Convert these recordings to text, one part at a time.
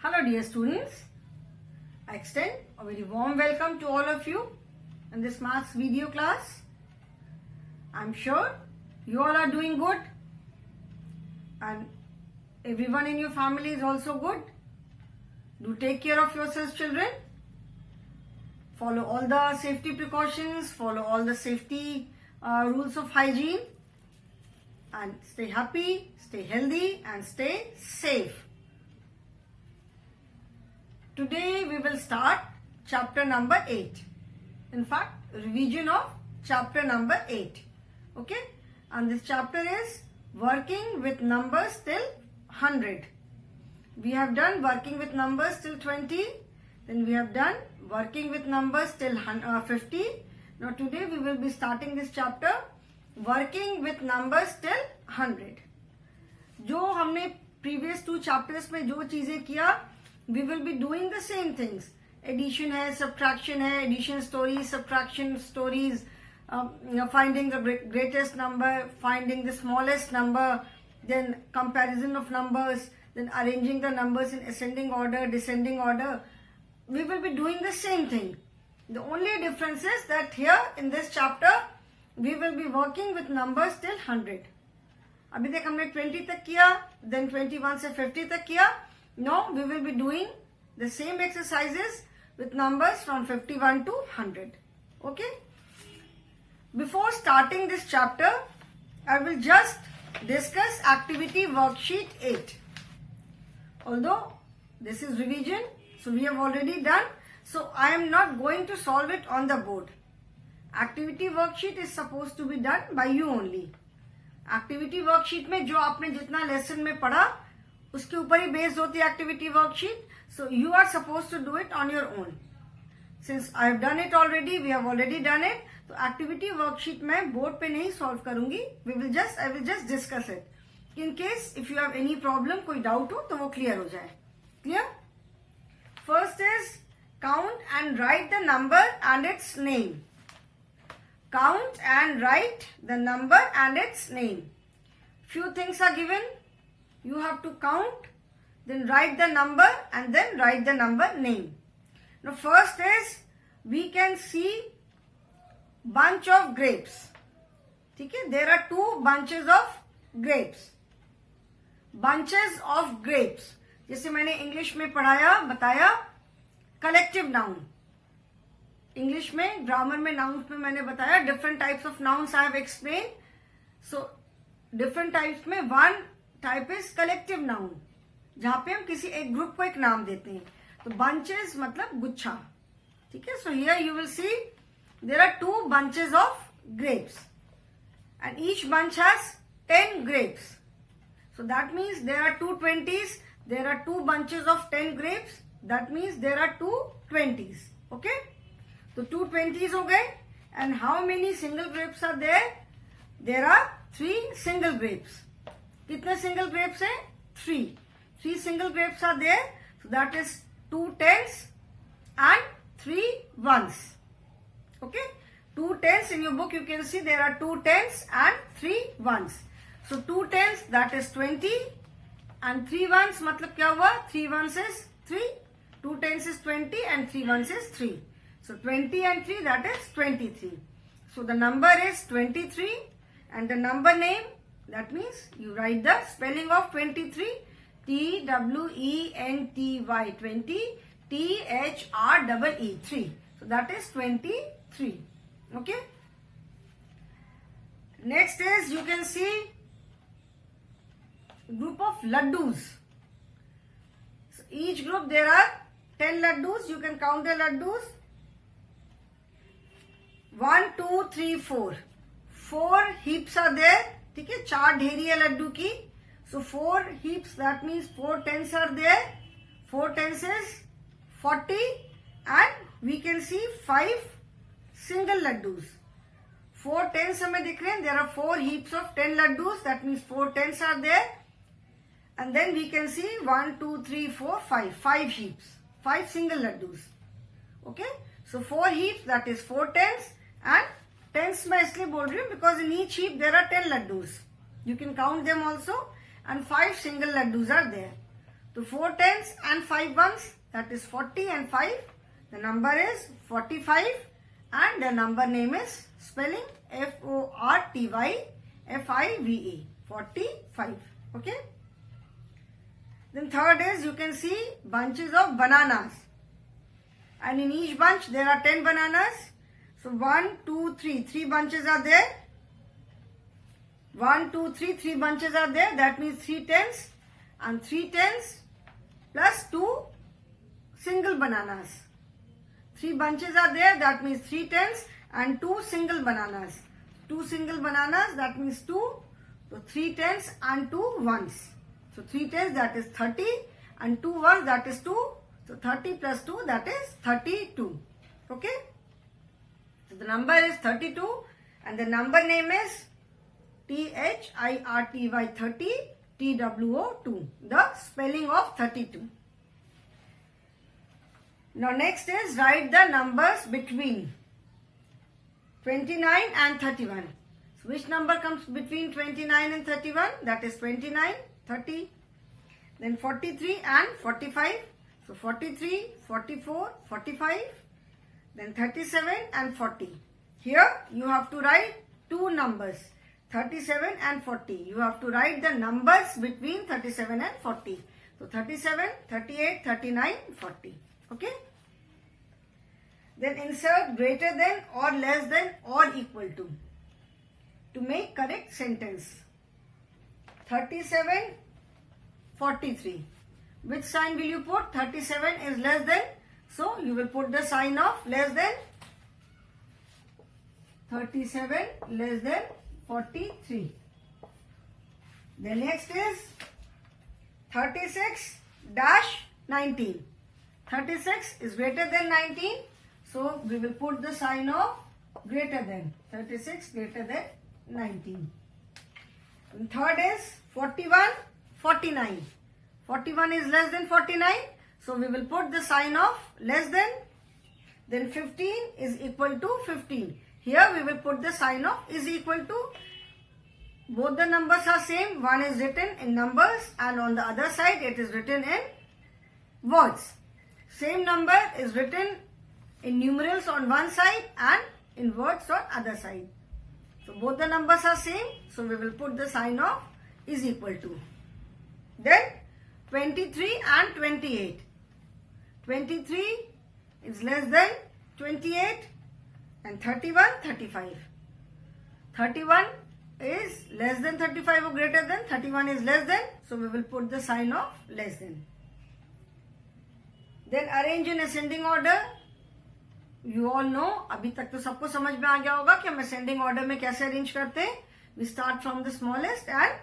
Hello dear students, I extend a very warm welcome to all of you in this maths video class. I'm sure you all are doing good and everyone in your family is also good. Do take care of yourselves, children. Follow all the safety precautions, follow all the safety rules of hygiene and stay happy, stay healthy and stay safe. Today we will start chapter number 8. In fact, revision of chapter number 8. Okay? And this chapter is working with numbers till 100. We have done working with numbers till 20. Then we have done working with numbers till 50. Now today we will be starting this chapter working with numbers till 100. जो हमने previous 2 chapters में जो चीजें किया, we will be doing the same things. Addition है, subtraction है, addition stories, subtraction stories, finding the greatest number, finding the smallest number, then comparison of numbers, then arranging the numbers in ascending order, descending order. We will be doing the same thing. The only difference is that here in this chapter, we will be working with numbers till 100. अभी तक हमने 20 तक किया, then 21 से 50 तक किया. Now we will be doing the same exercises with numbers from 51 to 100. Okay? Before starting this chapter, I will just discuss activity worksheet 8. Although this is revision, so we have already done. So I am not going to solve it on the board. Activity worksheet is supposed to be done by you only. Activity worksheet में जो आपने जितना lesson में पढ़ा उसके ऊपर ही based होती है activity worksheet. So you are suppose to do it on your own. Since I have done it already, we have already done it, तो एक्टिविटी वर्कशीट मैं बोर्ड पे नहीं सॉल्व करूंगी. I will just discuss it in case if you have any problem, कोई doubt हो तो वो clear हो जाए. Clear? First is count and write the number and its name. Count and write the number and its name. Few things are given. You have to count, then write the number and then write the number name. Now first is we can see bunch of grapes. ठीक है? There are 2 bunches of grapes. Bunches of grapes. जैसे मैंने English में पढ़ाया, बताया, collective noun. English में grammar में nouns में मैंने बताया different types of nouns I have explained. So different types में one type is collective noun, जहां पे हम किसी एक ग्रुप को एक नाम देते हैं. तो बंचेस मतलब गुच्छा. ठीक है? So here you will see there are 2 bunches of grapes and each bunch has 10 grapes. So that means there are 2 20s. There are 2 bunches of 10 grapes. That means there are 2 20s. Okay? तो 2 20s हो गए. And how many single grapes are there? There are 3 single grapes. कितने single grapes हैं? 3 single grapes are there. So that is 2 10s and 3 1s. Okay? 2 10s in your book you can see there are 2 10s and 3 1s. So 2 10s that is 20 and 3 1s मतलब क्या हुआ? 3 1s is 3. 2 10s is 20 and 3 1s is 3. So 20 and 3 that is 23. So the number is 23 and the number name, that means you write the spelling of 23, TWENTY, 20, THREE, 3. So that is 23. Okay? Next is you can see group of laddus. So each group there are 10 laddus. You can count the laddus. 1 2 3 4. 4 heaps are there. ठीक है? 4 ढेरी है लड्डू की. So 4 heaps, that means 4 10s are there. 4 10s is 40 and we can see 5 single laddus. 4 10s हमें दिख रहे हैं. There are 4 heaps of 10 laddus. That means 4 10s are there. And then we can see 1 2 3 4 5. 5 heaps. 5 single laddus. Okay? So 4 heaps, that is 4 10s and tens मैं इसलिए बोल रही हूँ because in each heap there are 10 laddoos. You can count them also and 5 single laddus are there. So 4 tens and 5 ones, that is 40 and 5. The number is 45 and the number name is spelling FORTYFIVE, 45. Okay. Then third is, you can see bunches of bananas. And in each bunch there are 10 bananas. So 1, 2, 3. 3 bunches are there. 1, 2, 3. 3 bunches are there. That means 3 tens. And 3 tens plus 2 single bananas. 3 bunches are there. That means 3 tens and 2 single bananas. 2 single bananas, that means 2. So 3 tens and 2 ones. So 3 tens, that is 30, and 2 ones, that is 2. So 30 plus 2, that is 32. Okay. So the number is 32 and the number name is THIRTY 30 TWO2, the spelling of 32. Now next is, write the numbers between 29 and 31. So which number comes between 29 and 31? That is 29, 30. Then 43 and 45. So 43, 44, 45. Then 37 and 40. Here you have to write two numbers, 37 and 40. You have to write the numbers between 37 and 40. So 37, 38, 39, 40. Okay. Then insert greater than or less than or equal to make correct sentence. 37, 43. Which sign will you put? 37 is less than. So you will put the sign of less than. 37 less than 43. The next is 36 dash 19. 36 is greater than 19. So we will put the sign of greater than. 36 greater than 19. And third is 41, 49. 41 is less than 49. So we will put the sign of less than. Then 15 is equal to 15. Here we will put the sign of is equal to. Both the numbers are same. One is written in numbers and on the other side it is written in words. Same number is written in numerals on one side and in words on other side. So both the numbers are same. So we will put the sign of is equal to. Then 23 and 28. 23 is less than 28 and 31, 35. 31 is less than 35 or greater than. 31 is less than. So we will put the sign of less than. Then arrange in ascending order. You all know, अभी तक तो सबको समझ में आ गया होगा कि हम ascending order में कैसे arrange करते हैं. We start from the smallest and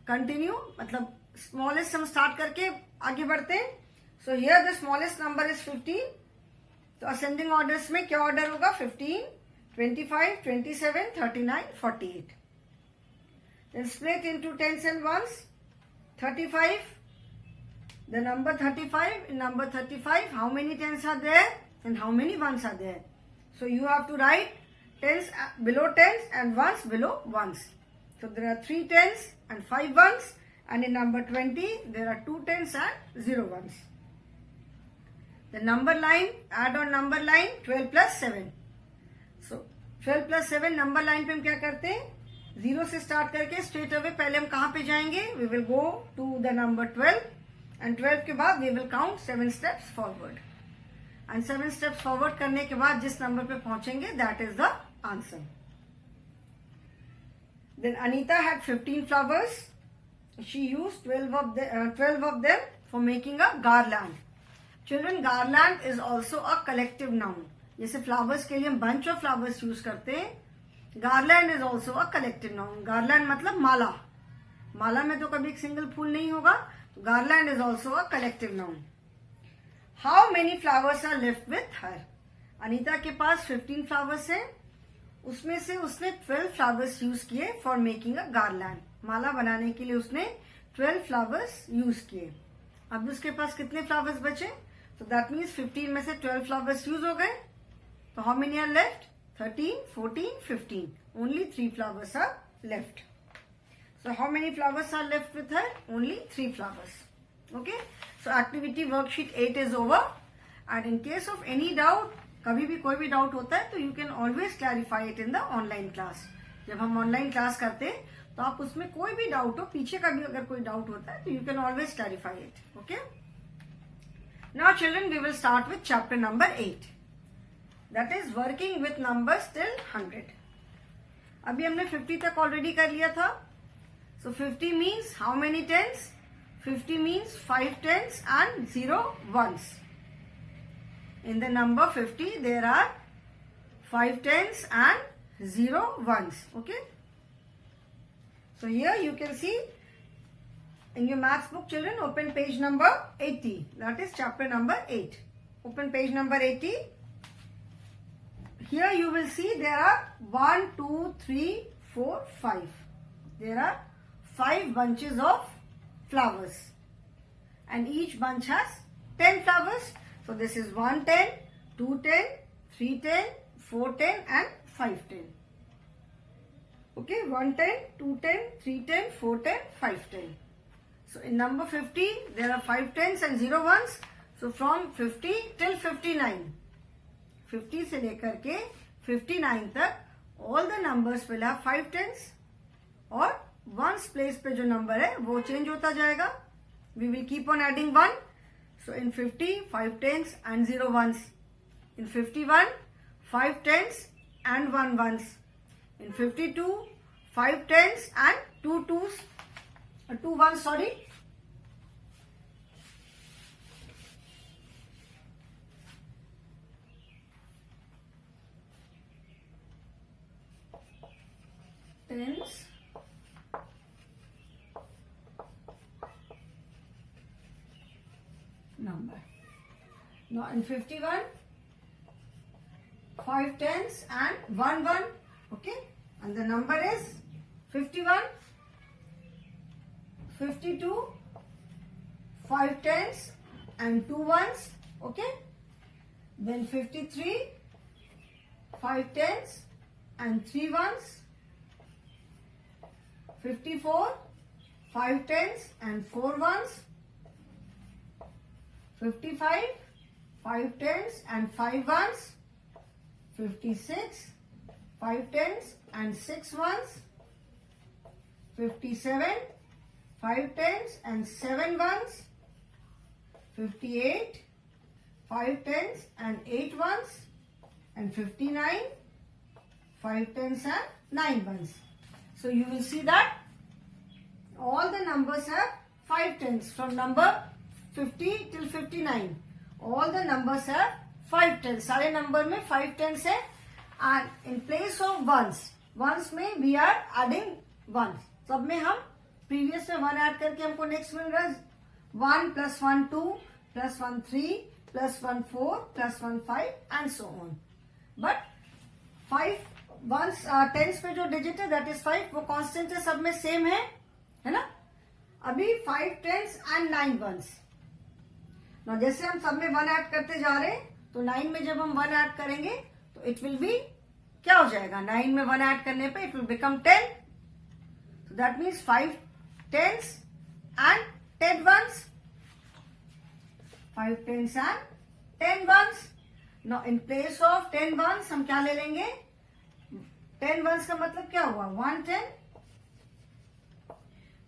continue. मतलब smallest हम start करके आगे बढ़ते हैं. So here the smallest number is 15. तो ascending orders में क्या order होगा? 15, 25, 27, 39, 48. Then split into tens and ones. 35. The number 35. In number 35, how many tens are there and how many ones are there? So you have to write tens below tens and ones below ones. So there are 3 tens and 5 ones. And in number 20, there are 2 tens and 0 ones. The number line, add on number line 12 plus 7. So 12 plus 7 number line पे हम क्या करते हैं? 0 से start करके straight away पहले हम कहाँ पे जाएंगे? We will go to the number 12 and 12 के बाद we will count 7 steps forward. And 7 steps forward करने के बाद जिस number पे पहुँचेंगे, that is the answer. Then Anita had 15 flowers. She used 12 of them for making a garland. Children, garland is also a collective noun. जैसे flowers के लिए हम bunch of flowers use करते हैं, garland is also a collective noun. Garland मतलब माला. माला में तो कभी एक single फूल नहीं होगा. Garland is also a collective noun. How many flowers are left with her? Anita के पास 15 flowers हैं. उसमें से उसने 12 flowers use किए for making a garland. माला बनाने के लिए उसने 12 flowers use किए. अब उसके पास कितने flowers बचे? So that means 15 में से 12 flowers use हो गए. So how many are left? 13, 14, 15. Only 3 flowers are left. So how many flowers are left with her? Only 3 flowers. Okay, so activity worksheet 8 is over, and in case of any doubt, कभी भी कोई भी doubt होता है तो you can always clarify it in the online class. जब हम online class करते हैं तो आप उसमें कोई भी डाउट हो, पीछे का भी अगर कोई डाउट होता है तो you can always clarify it. Okay, now children we will start with chapter number 8, that is working with numbers till 100. अभी हमने 50 तक ऑलरेडी कर लिया था. So 50 means how many tens? 50 means 5 tens and 0 ones. In the number 50, there are 5 tens and 0 ones. Okay. So here you can see in your maths book, children, open page number 80. That is chapter number 8. Open page number 80. Here you will see there are 1, 2, 3, 4, 5. There are 5 bunches of flowers, and each bunch has 10 flowers. So this is 1 10, 2 10, 3 10, 4 10 and 5 10. Okay, 1 10, 2 10, 3 10, 4 10, 5 10. So in number 50 there are 5 tens and 0 ones. So from 50 till 59, 50 से लेकर के 59 तक all the numbers will have 5 tens, और ones place पे जो number है वो change होता जाएगा. We will keep on adding 1. So in 50 5 tens and 0 ones. In 51 5 tens and 1 ones. In 52 5 tens and 2 twos, 2 ones, sorry. Tens, number. Now in 51, 5 tens and 1 1. Okay, and the number is 51, 52, 5 tens and 2 ones. Okay, then 53, 5 tens and 3 ones. 54, 5 tens and 4 ones. 55, 5 tens and 5 ones. 56, 5 tens and 6 ones. 57, 5 tens and 7 ones. 58, 5 tens and 8 ones. And 59, 5 tens and 9 ones. So you will see that all the numbers have 5 tens from number 50 till 59. All the numbers have 5 tens. सारे number में 5 tens है. And in place of ones, ones में we are adding ones. सब में हम previous में 1 add करके हमको next मिल रहा है 1 plus 1 2 plus 1 3 plus 1 4 plus 1 5 and so on. But 5 ones tens पे जो डिजिट है दैट इज 5, वो कांस्टेंट है, सब में सेम है ना. अभी 5 टेंस एंड 9 वंस. ना जैसे हम सब में 1 ऐड करते जा रहे हैं तो 9 में जब हम 1 ऐड करेंगे तो इट विल बी क्या हो जाएगा? 9 में 1 ऐड करने पे it will become 10. So that means 5 tens and 10 ones. 5 tens and 10 ones. Now in place of 10 ones हम क्या ले लेंगे? 10 ones का मतलब क्या हुआ? 1 10.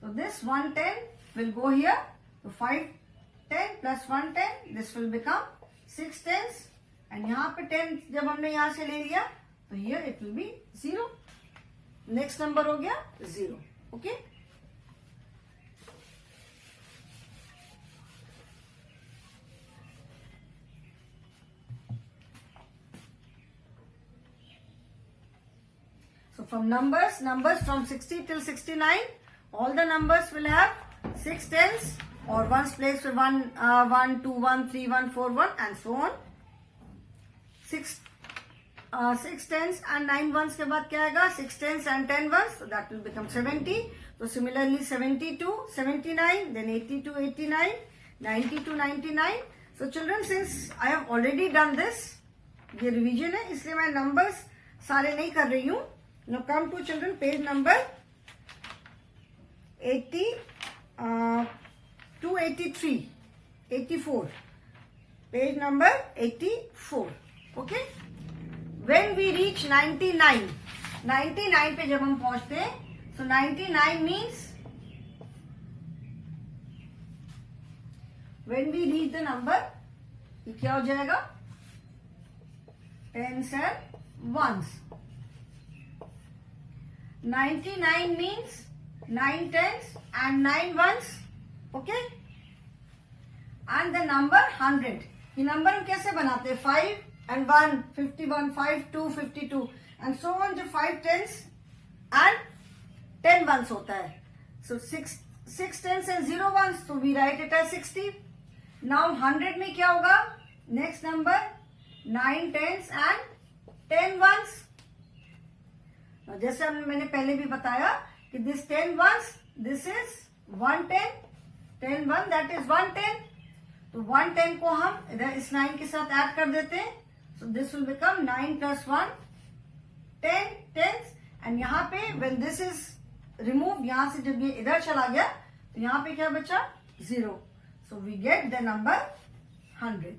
So this 1 10 will go here. So 5 10 plus 1 10, this will become 6 tens. And यहाँ पे 10 जब हमने यहाँ से ले लिया तो here it will be 0. Next number हो गया 0. Okay. So from numbers from 60 till 69, all the numbers will have 6 tens or ones placed with 1, 1, 2, 1, 3, 1, 4, 1 and so on. 6 tens and 9 ones के बाद क्या आएगा? 6 tens and 10 ones, so that will become 70. So similarly 72, 79, then 82, 89, 90 to 99. So children, since I have already done this, ये revision है इसलिए मैं numbers सारे नहीं कर रही हूँ. Now come to children page number 80 to 83, 84. Page number 84. Okay. When we reach 99, 99 पे जब हम पहुंचते हैं, so 99 means when we reach the number, ये क्या हो जाएगा? Tens and ones. 99 means 9 tens and 9 ones. Okay. And the number 100. ये नंबर हम कैसे बनाते हैं? 5 and 1, 51, 5, 2, 52 and so on. जो 5 tens and 10 ones होता है. So 6 tens and 0 ones. So we write it as 60. Now 100 में क्या होगा? Next number 9 tens and 10 ones. जैसे मैंने पहले भी बताया कि this 10 ones, this is 110, 10 1 that is 110. तो 110 को हम इधर इस 9 के साथ ऐड कर देते हैं. So this will become 9 plus 1, 10 tens and यहाँ पे when this is removed, यहाँ से जब ये इधर चला गया तो यहाँ पे क्या बचा? 0. So we get the number 100.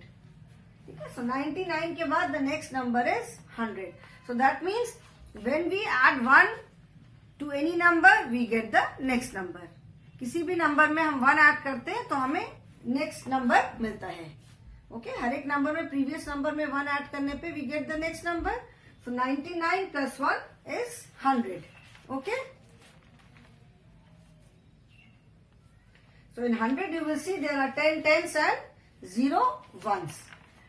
ठीक है. So 99 के बाद the next number is 100. So that means when we add 1 to any number, we get the next number. किसी भी नंबर में हम 1 ऐड करते हैं तो हमें नेक्स्ट नंबर मिलता है. ओके. हर एक नंबर में प्रीवियस नंबर में 1 ऐड करने पे we get the next number. So 99 plus 1 is 100. Okay. So in 100 you will see there are 10 tens and 0 ones.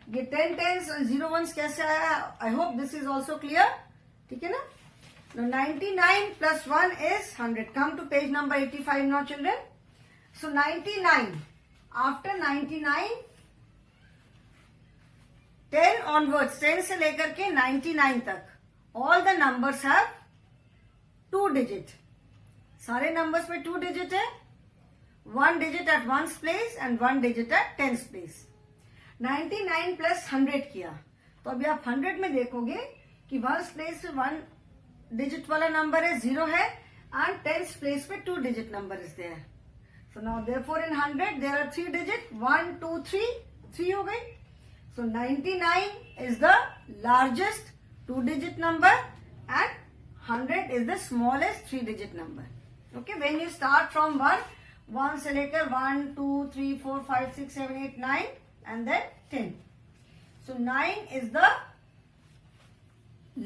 ये 10 tens and 0 ones कैसे आया? I hope this is also clear. ठीक है ना? Now 99 plus 1 is 100. Come to page number 85 now children. So 99. After 99, 10 onwards, 10 से लेकर के 99 तक, all the numbers have 2 digit. सारे numbers में 2 digit है. 1 digit at ones place and 1 digit at tens place. 99 plus 100 किया. तो अभी आप 100 में देखोगे कि वंस प्लेस पे 1 डिजिट वाला नंबर है, 0 है एंड टेंस प्लेस पे 2 digit number is there. So now therefore in 100 there are 3 digit, 1 2 3, 3 हो गई. So 99 is the largest 2 digit number and 100 is the smallest 3 digit number. Okay. When you start from 1 से लेकर 1 2 3 4 5 6 7 8 9 and then 10. So 9 is the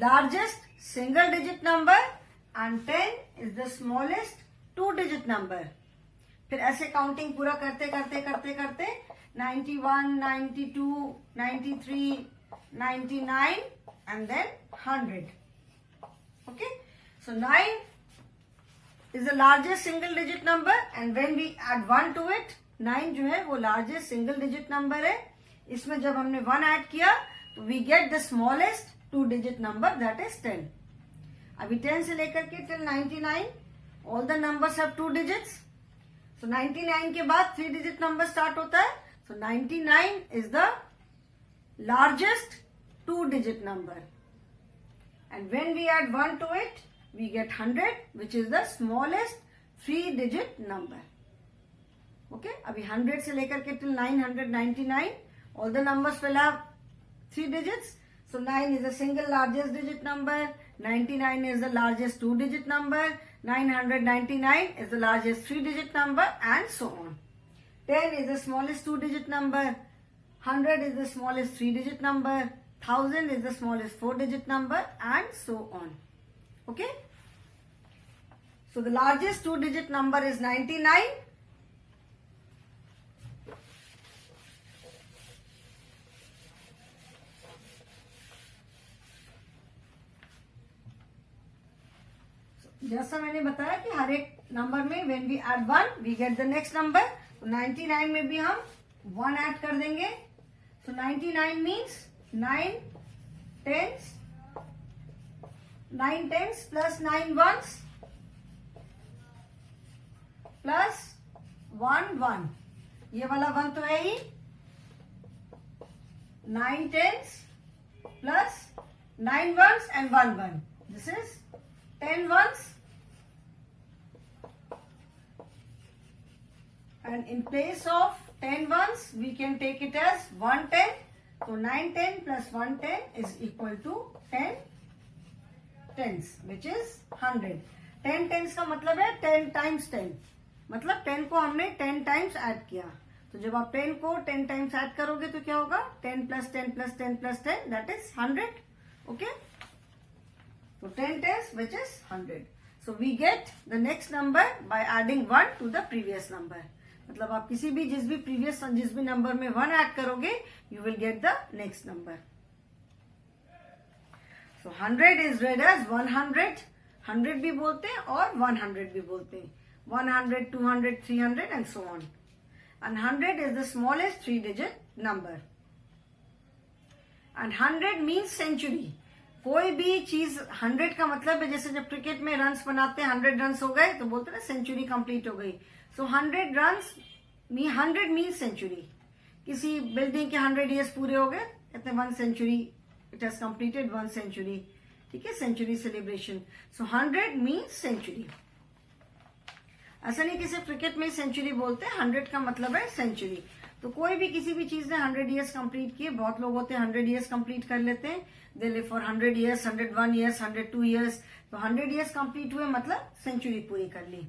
largest single digit number and 10 is the smallest 2 digit number. फिर ऐसे counting पूरा करते करते करते करते 91, 92, 93, 99 and then 100. Okay. So 9 is the largest single digit number and when we add 1 to it, 9 जो है वो largest single digit number है. इसमें जब हमने 1 ऐड किया तो we get the smallest 2 digit number that is 10. अभी 10 से लेकर के till 99 all the numbers have 2 digits. So 99 के बाद 3 digit number start होता है. So 99 is the largest 2 digit number and when we add 1 to it we get 100 which is the smallest 3 digit number. Okay. अभी 100 से लेकर के till 999 all the numbers will have 3 digits. So 9 is the single largest digit number, 99 is the largest 2 digit number, 999 is the largest 3 digit number and so on. 10 is the smallest 2 digit number, 100 is the smallest 3 digit number, 1000 is the smallest 4 digit number and so on. Okay. So the largest 2 digit number is 99. जैसा मैंने बताया कि हर एक नंबर में when we add 1 we get the next number. तो 99 में भी हम 1 ऐड कर देंगे. So 99 means 9 tens plus 9 ones plus 1 1. ये वाला 1 तो है ही. 9 tens plus 9 ones and 1 1. This is 10 ones and in place of 10 ones we can take it as 110. So 910 plus 110 is equal to 10 tens, which is 100. 10 tens का मतलब है 10 times 10, मतलब 10 को हमने 10 times ऐड किया. तो जब आप 10 को 10 times ऐड करोगे तो क्या होगा? 10 plus 10 plus 10 plus 10, that is 100. Okay? So 10 tens, which is 100. So we get the next number by adding 1 to the previous number. मतलब आप किसी भी जिस भी नंबर में 1 ऐड करोगे, you will get the next number. So 100 is read as 100. 100 भी बोलते हैं और 100 भी बोलते हैं. 100, 200, 300 and so on. And 100 is the smallest 3-digit number. And 100 means century. कोई भी चीज 100 का मतलब है, जैसे जब क्रिकेट में रन्स बनाते हैं 100 रन्स हो गए तो बोलते हैं सेंचुरी कंप्लीट हो गई. So 100 runs 100 means century. किसी बिल्डिंग के 100 ईयर्स पूरे हो गए कहते हैं 1 century, it has completed 1 century. ठीक है, century celebration. So 100 means century. ऐसा नहीं कि सिर्फ क्रिकेट में सेंचुरी बोलते हैं, 100 का मतलब है सेंचुरी. तो कोई भी किसी भी चीज ने 100 ईयर्स कंप्लीट किए. बहुत लोग होते हैं 100 ईयर्स कंप्लीट कर लेते हैं. They live for 100 years, 101 years, 102 years. तो 100 ईयर्स कंप्लीट हुए मतलब सेंचुरी पूरी कर ली.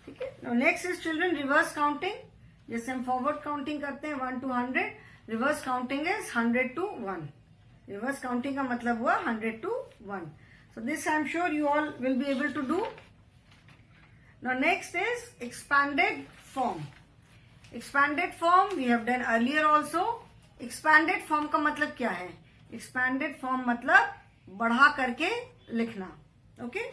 ठीक है. Now next is children reverse counting. जैसे हम फॉरवर्ड काउंटिंग करते हैं 1 to 100, reverse counting is 100 to 1. Reverse counting का मतलब हुआ 100 to 1. So this I am sure you all will be able to do. Now next is expanded form. Expanded form we have done earlier also. Expanded form का मतलब क्या है? Expanded form मतलब बढ़ा करके लिखना. Okay?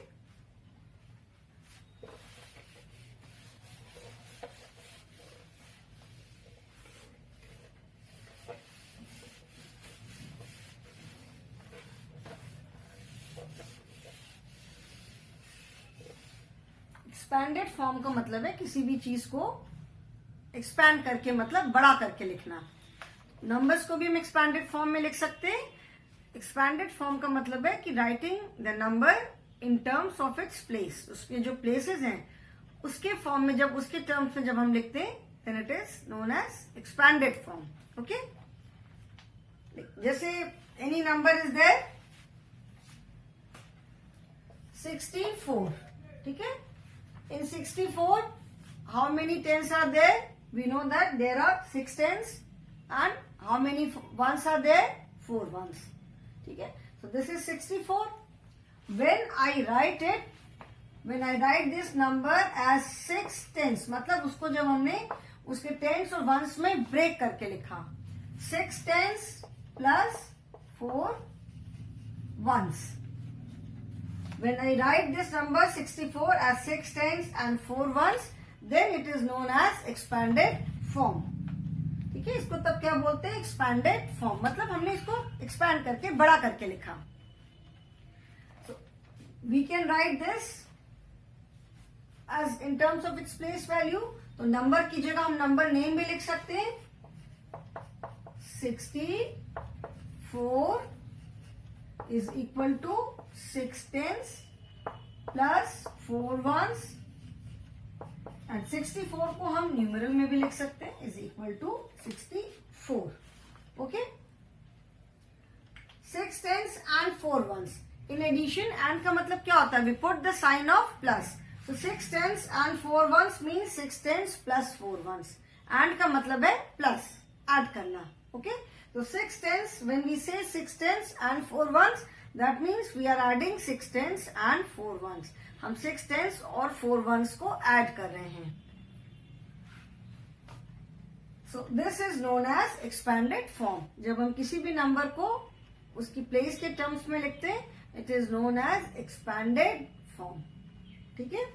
एक्सपैंडेड फॉर्म का मतलब है किसी भी चीज को एक्सपैंड करके मतलब बड़ा करके लिखना. नंबर्स को भी हम एक्सपैंडेड फॉर्म में लिख सकते हैं. एक्सपैंडेड फॉर्म का मतलब है कि writing the number in terms of its place. उसके जो प्लेसेस हैं उसके फॉर्म में, जब उसके टर्म्स में जब हम लिखते हैं then it is known as expanded form. Okay, जैसे एनी नंबर इज देयर 64. ठीक है. In 64, how many tens are there? We know that there are 6 tens. And how many ones are there? 4 ones. ठीक है. So this is 64. When I write this number as 6 tens, मतलब उसको जब हमने उसके tens और ones में break करके लिखा, 6 tens plus 4 ones. When I write this number 64 as 6 tens and 4 ones, then it is known as expanded form. ठीक है. इसको तब क्या बोलते हैं? expanded form. मतलब हमने इसको expand करके बड़ा करके लिखा. So we can write this as in terms of its place value. तो नंबर की जगह हम नंबर नेम भी लिख सकते हैं. 64 is equal to 6 tens plus 4 ones, and 64 को हम न्यूमरल में भी लिख सकते हैं is equal to 64. Okay, 6 tens and 4 ones. In addition, and का मतलब क्या होता है? We put the sign of plus. So 6 tens and 4 ones means 6 tens plus 4 ones. And का मतलब है plus, add करना. Okay, so 6 tens, when we say 6 tens and 4 ones, that means we are adding 6 tens and 4 ones. हम 6 tens और 4 ones को add कर रहे हैं. So this is known as expanded form. जब हम किसी भी नंबर को उसकी प्लेस के टर्म्स में लिखते हैं, it is known as expanded form. ठीक है.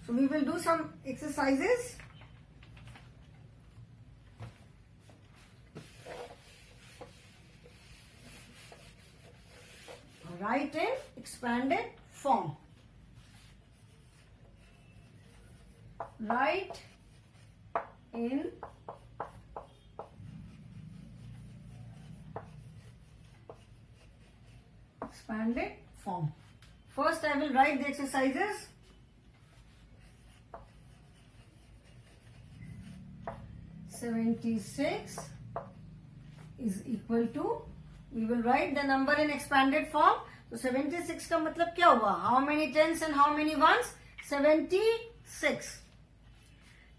So we will do some exercises. Write in expanded form. Write in expanded form. First I will write the exercises. 76 is equal to, we will write the number in expanded form. तो 76 का मतलब क्या हुआ? How many tens and how many ones? 76.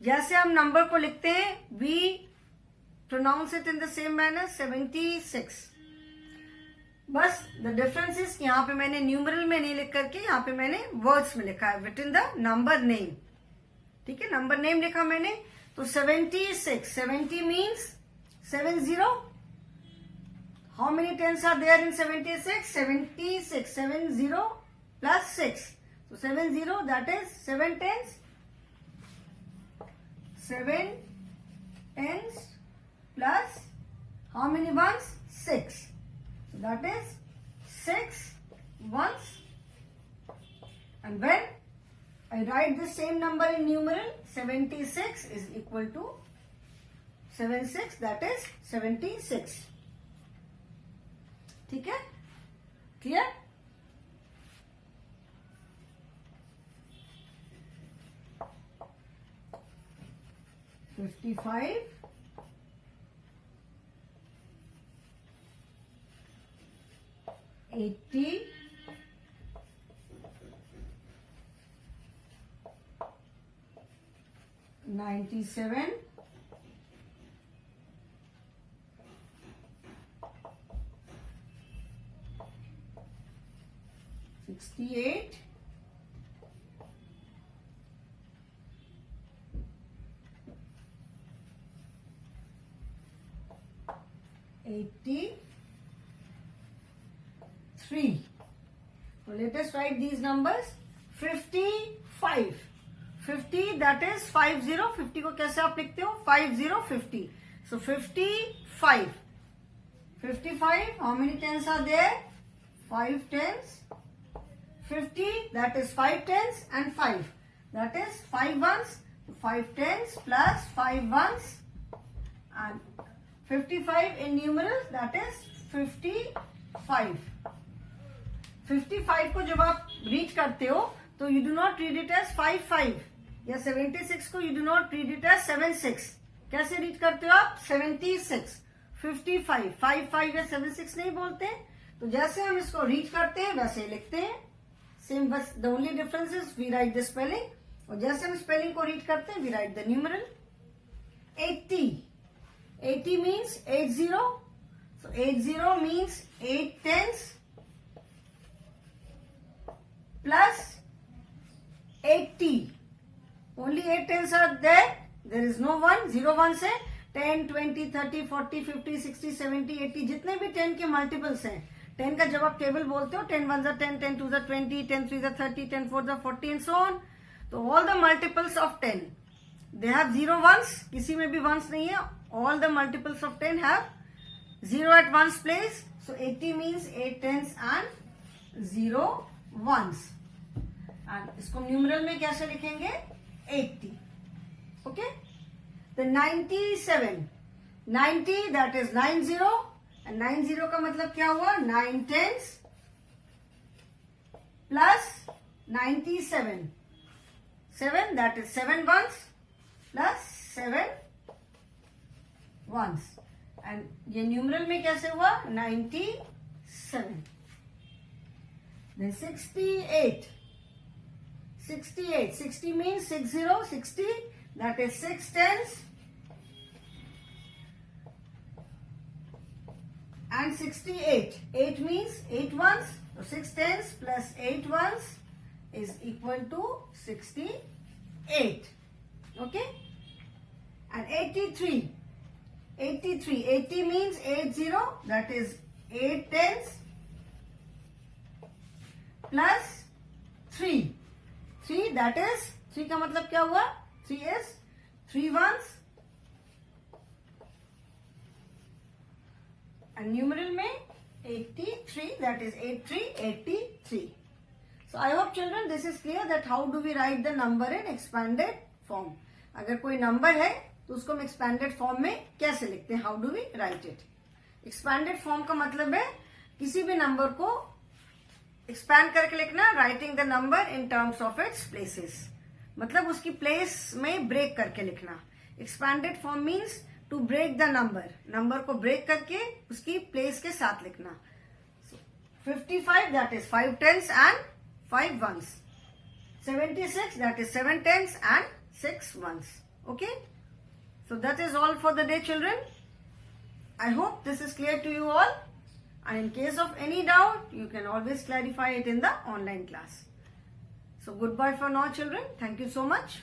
जैसे हम number को लिखते हैं, we pronounce it in the same manner, 76. बस द डिफरेंस इज यहाँ पे मैंने न्यूमरल में नहीं लिख करके यहाँ पे मैंने वर्ड्स में लिखा है, written the number name. ठीक है, नंबर नेम लिखा मैंने. तो 76, 70 means 70. How many tens are there in 76? 76, 70 plus 6. So 70, that is 7 tens. 7 tens plus how many ones? 6. So that is 6 ones. And when I write the same number in numeral, 76 is equal to 76, that is 76. ठीक है, clear? $55, 80, 97, 68, 83. So let us write these numbers. 55. 50, that is 50. 50 को कैसे आप लिखते हो? 50, 50. So 55. 55, how many tens are there? 5 tens. 50, that is 5 tens and 5. That is 5 ones. 5 tens plus 5 ones. And 55 in numerals, that is 55. 55 को जब आप read करते हो तो you do not read it as 55 या 76 को you do not read it as 76. कैसे read करते हो आप? 76. 55, 55 या 76 नहीं बोलते. तो जैसे हम इसको रीड करते हैं वैसे ही लिखते हैं. सेम, बस the only difference is we write the spelling. और जैसे हम स्पेलिंग को रीड करते हैं we write the numeral. 80. 80 means 80. So 80 means 8 tens plus 80. Only 8 tens are there. There is no 1. 0 ones है. 10, 20, 30, 40, 50, 60, 70, 80 जितने भी 10 के मल्टीपल्स हैं. 10 का जब आप टेबल बोलते हो 10 1s are 10, 10 2s are 20, 10 3s are 30, 10 4s are 40 and so on. तो all the multiples of 10, they have 0 ones. किसी में भी ones नहीं है. All the multiples of 10 have 0 at ones place. So 80 means 8 tens and 0 ones. And इसको numeral में कैसे लिखेंगे? 80. Okay? The 97. 90, that is 90. And 90 का मतलब क्या हुआ? 9 tens plus 97. 7, that is 7 ones plus 7 ones. And ये न्यूमरल में कैसे हुआ? 97. Then 68. 68. 60 means 60. 60. That is 6 tens and 68. 8 means 8 ones. So 6 tens plus 8 ones is equal to 68. Okay? And 83. 83. 80 means 80. That is 8 tens plus 3. 3, that is 3 का मतलब क्या हुआ? 3 is 3 ones. And numeral में 83, that is 83. So I hope children this is clear that how do we write the number in expanded form. अगर कोई number है तो उसको हम एक्सपैंडेड फॉर्म में कैसे लिखते हैं? How do we write it? Expanded form का मतलब है किसी भी नंबर को एक्सपैंड करके लिखना, writing the number in terms of its places. मतलब उसकी प्लेस में ब्रेक करके लिखना. Expanded form means to break the number को ब्रेक करके उसकी प्लेस के साथ लिखना. 55 that is 5 tens and 5 ones. 76 that is 7 tens and 6 ones. Okay. So that is all for the day, children. I hope this is clear to you all. And in case of any doubt, you can always clarify it in the online class. So goodbye for now, children. Thank you so much.